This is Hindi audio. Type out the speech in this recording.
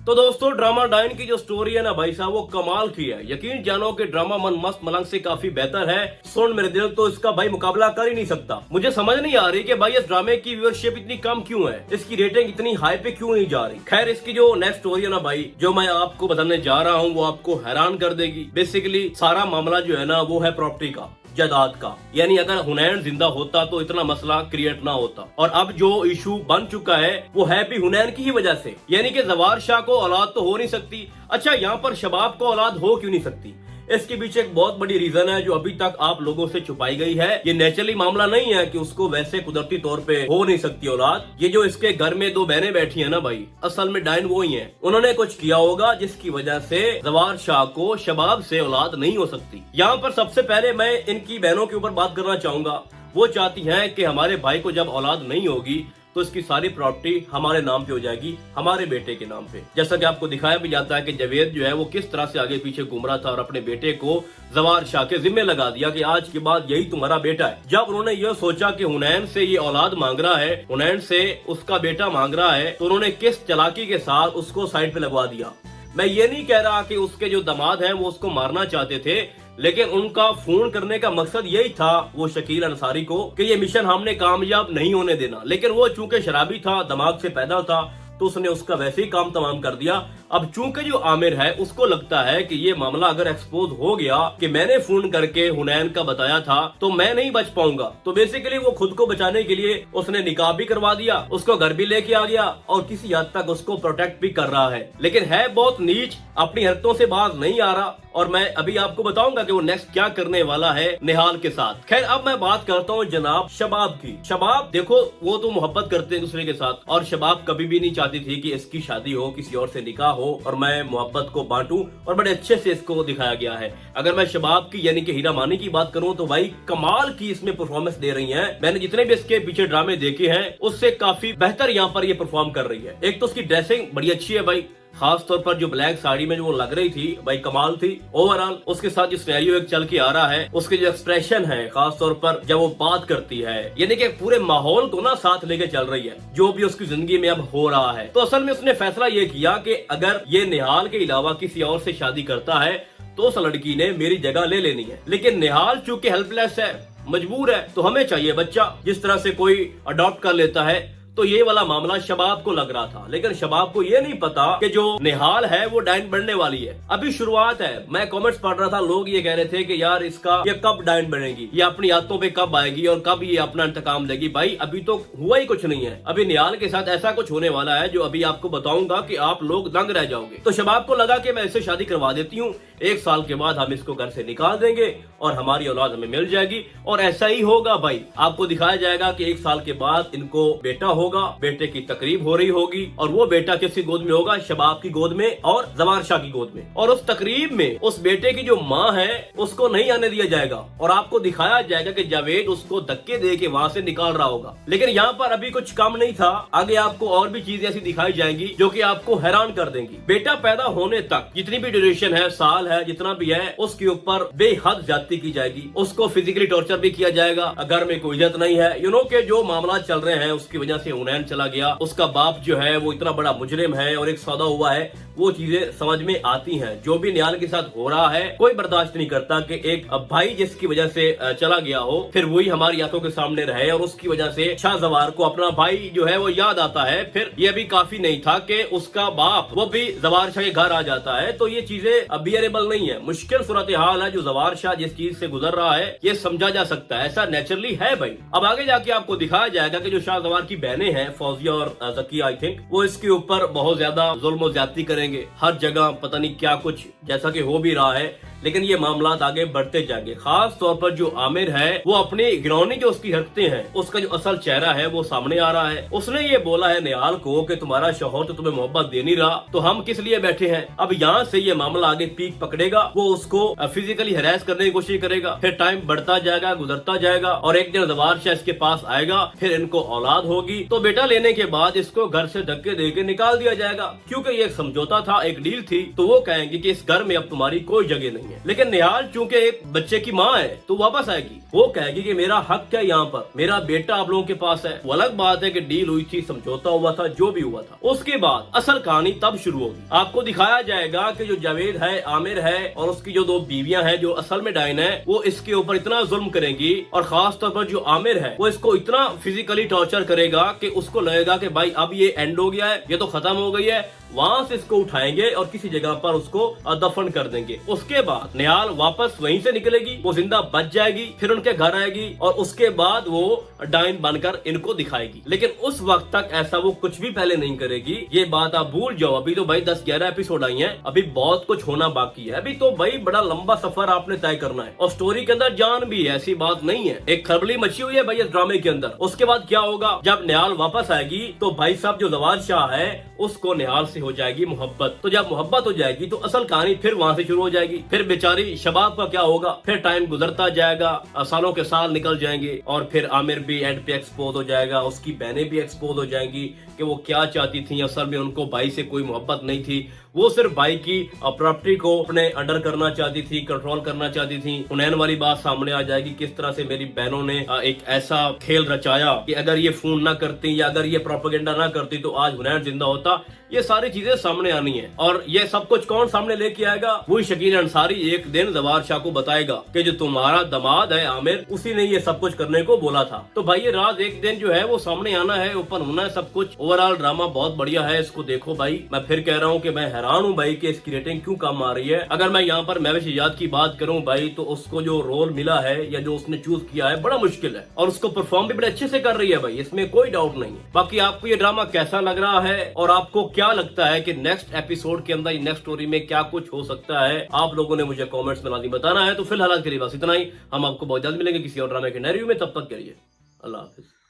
तो दोस्तों ड्रामा डाइन की जो स्टोरी है ना भाई साहब, वो कमाल की है। यकीन जानो कि ड्रामा मन मस्त मलंग से काफी बेहतर है। सुन मेरे दिल, तो इसका भाई मुकाबला कर ही नहीं सकता। मुझे समझ नहीं आ रही कि भाई इस ड्रामे की व्यूअरशिप इतनी कम क्यों है, इसकी रेटिंग इतनी हाई पे क्यों नहीं जा रही। खैर, इसकी जो नेक्स्ट स्टोरी है ना भाई, जो मैं आपको बताने जा रहा हूँ, वो आपको हैरान कर देगी। बेसिकली सारा मामला जो है ना, वो है प्रॉपर्टी का, जायदाद का। यानी अगर हुनैन जिंदा होता तो इतना मसला क्रिएट ना होता। और अब जो इशू बन चुका है वो है भी हुनैन की ही वजह से। यानी कि जवार शाह को औलाद तो हो नहीं सकती। अच्छा, यहाँ पर शबाब को औलाद हो क्यों नहीं सकती? इसके पीछे एक बहुत बड़ी रीजन है जो अभी तक आप लोगों से छुपाई गई है। ये नेचुरली मामला नहीं है कि उसको वैसे कुदरती तौर पे हो नहीं सकती औलाद। ये जो इसके घर में दो बहनें बैठी है ना भाई, असल में डाइन वो ही है। उन्होंने कुछ किया होगा जिसकी वजह से जवार शाह को शबाब से औलाद नहीं हो सकती। यहाँ पर सबसे पहले मैं इनकी बहनों के ऊपर बात करना चाहूंगा। वो चाहती है कि हमारे भाई को जब औलाद नहीं होगी तो इसकी सारी प्रॉपर्टी हमारे नाम पे हो जाएगी, हमारे बेटे के नाम पे। जैसा कि आपको दिखाया भी जाता है कि जावेद जो है वो किस तरह से आगे पीछे घूम रहा था और अपने बेटे को जवार शाह के जिम्मे लगा दिया कि आज के बाद यही तुम्हारा बेटा है। जब उन्होंने यह सोचा कि हुनैन से ये औलाद मांग रहा है, हुनैन से उसका बेटा मांग रहा है, तो उन्होंने किस चालाकी के साथ उसको साइड पे लगवा दिया। मैं ये नहीं कह रहा कि उसके जो दामाद हैं वो उसको मारना चाहते थे, लेकिन उनका फोन करने का मकसद यही था, वो शकील अंसारी को, कि ये मिशन हमने कामयाब नहीं होने देना। लेकिन वो चूंकि शराबी था, दिमाग से पैदा था, तो उसने उसका वैसे ही काम तमाम कर दिया। अब चूंकि जो आमिर है उसको लगता है कि ये मामला अगर एक्सपोज हो गया कि मैंने फोन करके हुनैन का बताया था तो मैं नहीं बच पाऊंगा, तो बेसिकली वो खुद को बचाने के लिए उसने निकाह भी करवा दिया, उसको घर भी लेके आ गया और किसी हद तक उसको प्रोटेक्ट भी कर रहा है। लेकिन है बहुत नीच, अपनी हरकतों से बाज नहीं आ रहा। और मैं अभी आपको बताऊंगा कि वो नेक्स्ट क्या करने वाला है निहाल के साथ। खैर, अब मैं बात करता हूँ जनाब शबाब की। शबाब देखो, वो तो मोहब्बत करते हैं दूसरे के साथ, और शबाब कभी भी नहीं चाहती थी कि इसकी शादी हो, किसी और से निकाह हो और मैं मोहब्बत को बांटूं, और बड़े अच्छे से इसको दिखाया गया है। अगर मैं शबाब की यानी कि हीरा मानी की बात करूं तो भाई कमाल की इसमें परफॉर्मेंस दे रही हैं। मैंने जितने भी इसके पीछे ड्रामे देखे हैं उससे काफी बेहतर यहाँ पर ये परफॉर्म कर रही है। एक तो उसकी ड्रेसिंग बड़ी अच्छी है भाई, खास तौर पर जो ब्लैक साड़ी में जो वो लग रही थी भाई, कमाल थी ओवरऑल। उसके साथ जो सिनेरियो एक चल के आ रहा है, उसके जो एक्सप्रेशन है, खास तौर पर जब वो बात करती है, यानी कि पूरे माहौल को ना साथ लेके चल रही है जो भी उसकी जिंदगी में अब हो रहा है। तो असल में उसने फैसला ये किया कि अगर ये निहाल के अलावा किसी और से शादी करता है तो उस लड़की ने मेरी जगह ले लेनी है। लेकिन निहाल चूंकि हेल्पलेस है, मजबूर है, तो हमें चाहिए बच्चा। जिस तरह से कोई अडॉप्ट कर लेता है, तो ये वाला मामला शबाब को लग रहा था। लेकिन शबाब को ये नहीं पता कि जो निहाल है वो डाइन बनने वाली है। अभी शुरुआत है। मैं कमेंट्स पढ़ रहा था, लोग ये कह रहे थे कि यार इसका ये कब डाइन बनेगी, ये अपनी आदतों पे कब आएगी और कब ये अपना इंतकाम लेगी। भाई अभी तो हुआ ही कुछ नहीं है। अभी निहाल के साथ ऐसा कुछ होने वाला है जो अभी आपको बताऊंगा कि आप लोग दंग रह जाओगे। तो शबाब को लगा कि मैं इससे शादी करवा देती हूँ, 1 साल के बाद हम इसको घर से निकाल देंगे और हमारी औलाद हमें मिल जाएगी। और ऐसा ही होगा भाई। आपको दिखाया जाएगा कि 1 साल के बाद इनको बेटा होगा, बेटे की तकरीब हो रही होगी, और वो बेटा किसकी गोद में होगा? शबाब की गोद में और जवार शाह की गोद में। और उस तकरीब में उस बेटे की जो माँ है उसको नहीं आने दिया जाएगा और आपको दिखाया जाएगा कि जावेद उसको धक्के दे के वहाँ से निकाल रहा होगा। लेकिन यहाँ पर अभी कुछ कम नहीं था, आगे आपको और भी चीजें ऐसी दिखाई जाएंगी जो कि आपको हैरान कर देंगी। बेटा पैदा होने तक जितनी भी ड्यूरेशन है, साल है, जितना भी है, उसके ऊपर बेहद ज्यादती की जाएगी। उसको फिजिकली टॉर्चर भी किया जाएगा। घर में कोई इज्जत नहीं है। के जो मामला चल रहे हैं उसकी वजह से हुनैन चला गया, उसका बाप जो है वो इतना बड़ा मुजरिम है और एक सौदा हुआ है, वो चीजें समझ में आती हैं। जो भी निहाल के साथ हो रहा है, कोई बर्दाश्त नहीं करता कि एक भाई जिसकी वजह से चला गया हो फिर वही हमारी आंखों के सामने रहे, और उसकी वजह से शाह जवार को अपना भाई जो है वो याद आता है। फिर ये भी काफी नहीं था कि उसका बाप वो भी जवार शाह के घर आ जाता है। तो ये चीजें बियरेबल नहीं है। मुश्किल सूरत हाल है जो जवार शाह जिस चीज से गुजर रहा है, ये समझा जा सकता है, ऐसा नेचुरली है भाई। अब आगे जाके आपको दिखाया जाएगा कि जो शाह जवार की बहनें हैं, फौजिया और जकिया, आई थिंक, वो इसके ऊपर बहुत ज्यादा जुल्म ज्यादती करेंगे। हर जगह पता नहीं क्या कुछ, जैसा कि हो भी रहा है। लेकिन ये मामला आगे बढ़ते जाएंगे। खास तौर पर जो आमिर है वो अपनी गिरौनी जो उसकी हरकतें हैं, उसका जो असल चेहरा है वो सामने आ रहा है। उसने ये बोला है निहाल को कि तुम्हारा शौहर तो तुम्हें मोहब्बत दे नहीं रहा, तो हम किस लिए बैठे हैं। अब यहाँ से ये मामला आगे पीक पकड़ेगा, वो उसको फिजिकली हैरेस करने की कोशिश करेगा। फिर टाइम बढ़ता जाएगा, गुजरता जाएगा, और एक दिन जवार शाह इसके पास आएगा, फिर इनको औलाद होगी, तो बेटा लेने के बाद इसको घर से धक्के दे के निकाल दिया जाएगा। क्योंकि ये एक समझौता था, एक डील थी। तो वो कहेंगे कि इस घर में अब तुम्हारी कोई जगह नहीं है। है। लेकिन निहाल चूंकि एक बच्चे की माँ है तो वापस आएगी, वो कहेगी कि मेरा हक है यहाँ पर, मेरा बेटा आप लोगों के पास है। वो अलग बात है कि डील हुई थी, समझौता हुआ था, जो भी हुआ था। उसके बाद असल कहानी तब शुरू होगी। आपको दिखाया जाएगा कि जो जावेद है, आमिर है और उसकी जो 2 बीवियां हैं जो असल में डाइन है, वो इसके ऊपर इतना जुल्म करेंगी और खास तौर पर जो आमिर है वो इसको इतना फिजिकली टॉर्चर करेगा कि उसको लगेगा कि भाई अब ये एंड हो गया है, ये तो खत्म हो गई है। वहां से इसको उठाएंगे और किसी जगह पर उसको दफन कर देंगे। उसके बाद निहाल वापस वहीं से निकलेगी, वो जिंदा बच जाएगी, फिर उनके घर आएगी और उसके बाद वो डाइन बनकर इनको दिखाएगी। लेकिन उस वक्त तक ऐसा वो कुछ भी पहले नहीं करेगी। ये बात आप भूल जाओ। अभी तो भाई 10-11 एपिसोड आई हैं, अभी बहुत कुछ होना बाकी है। अभी तो भाई बड़ा लंबा सफर आपने तय करना है और स्टोरी के अंदर जान भी है, ऐसी बात नहीं है। एक खलबली मची हुई है भाई इस ड्रामे के अंदर। उसके बाद क्या होगा, जब निहाल वापस आएगी तो भाई साहब जो जवाद शाह है उसको निहाल से हो जाएगी मोहब्बत। तो जब मोहब्बत हो जाएगी तो असल कहानी फिर वहां से शुरू हो जाएगी। फिर बेचारी शबाब का क्या होगा, फिर टाइम गुजरता जाएगा, सालों के साल निकल जाएंगे और फिर आमिर भी एंड पे एक्सपोज हो जाएगा, उसकी बहनें भी एक्सपोज हो जाएंगी कि वो क्या चाहती थी। असल में उनको भाई से कोई मोहब्बत नहीं थी, वो सिर्फ भाई की प्रॉपर्टी को अपने अंडर करना चाहती थी, कंट्रोल करना चाहती थी। हुनैन वाली बात सामने आ जाएगी, किस तरह से मेरी बहनों ने एक ऐसा खेल रचाया कि अगर ये फोन ना करती या अगर ये प्रोपेगेंडा ना करती तो आज हुनैन जिंदा होता। ये सारी चीजें सामने आनी है और ये सब कुछ कौन सामने लेके आएगा, वही शकील अंसारी एक दिन जवार शाह को बताएगा कि जो तुम्हारा दामाद है आमिर, उसी ने ये सब कुछ करने को बोला था। तो भाई ये राज एक दिन जो है वो सामने आना है, ओपन होना है सब कुछ। ओवरऑल ड्रामा बहुत बढ़िया है, इसको देखो भाई। मैं फिर कह रहा हूँ कि मैं हैरान हूँ भाई कि इसकी रेटिंग क्यों कम आ रही है। अगर मैं यहाँ पर महविश इजाद की बात करूँ भाई, तो उसको जो रोल मिला है या जो उसने चूज किया है बड़ा मुश्किल है और उसको परफॉर्म भी बड़े अच्छे से कर रही है भाई, इसमें कोई डाउट नहीं है। बाकी आपको ये ड्रामा कैसा लग रहा है और आपको क्या लगता है कि नेक्स्ट एपिसोड के अंदर नेक्स्ट स्टोरी में क्या कुछ हो सकता है, आप लोगों ने मुझे कमेंट्स में लाजमी बताना है। तो फिलहाल के लिए बस इतना ही। हम आपको बहुत जल्द मिलेंगे किसी और ड्रामे के नए रिव्यू में, तब तक के लिए अल्लाह हाफिज।